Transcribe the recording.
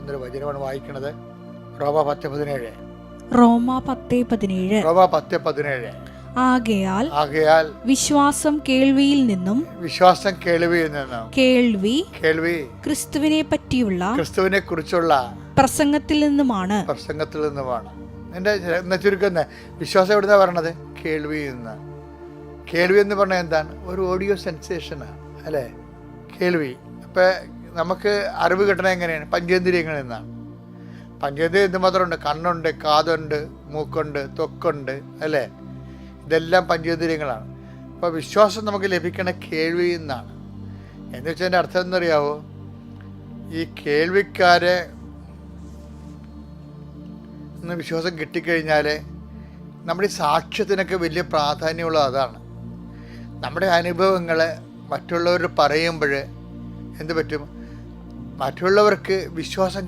എന്നൊരു വചനമാണ് വായിക്കുന്നത്. റോമ 10:17. റോമ 10:17. റോമ 10:17. ആകയാൽ വിശ്വാസം കേൾവിയിൽ നിന്നും, കേൾവി ക്രിസ്തുവിനെ കുറിച്ചുള്ള പ്രസംഗത്തിൽ നിന്നുമാണ്. എന്റെ ചുരുക്കുന്ന വിശ്വാസം എവിടുന്നാ പറയണത്? കേൾവിയിൽ നിന്ന്. കേൾവി എന്ന് പറഞ്ഞാൽ എന്താണ്? ഒരു ഓഡിയോ സെൻസേഷനാണ് അല്ലേ കേൾവി. അപ്പം നമുക്ക് അറിവ് കിട്ടണത് എങ്ങനെയാണ്? പഞ്ചേന്ദ്രിയങ്ങളിൽ നിന്നാണ്. പഞ്ചേന്ദ്രിയം എന്തുമാത്രമുണ്ട്? കണ്ണുണ്ട്, കാതുണ്ട്, മൂക്കുണ്ട്, ത്വക്കുണ്ട് അല്ലേ? ഇതെല്ലാം പഞ്ചേന്ദ്രിയങ്ങളാണ്. അപ്പോൾ വിശ്വാസം നമുക്ക് ലഭിക്കണ കേൾവിയിൽ നിന്നാണ്. എന്ന് വെച്ചാൽ എൻ്റെ അർത്ഥം എന്നറിയാവോ? ഈ കേൾവിക്കാരെ വിശ്വാസം കിട്ടിക്കഴിഞ്ഞാൽ നമ്മുടെ ഈ സാക്ഷ്യത്തിനൊക്കെ വലിയ പ്രാധാന്യമുള്ളത് അതാണ്. നമ്മുടെ അനുഭവങ്ങൾ മറ്റുള്ളവർ പറയുമ്പോൾ എന്ത് പറ്റും? മറ്റുള്ളവർക്ക് വിശ്വാസം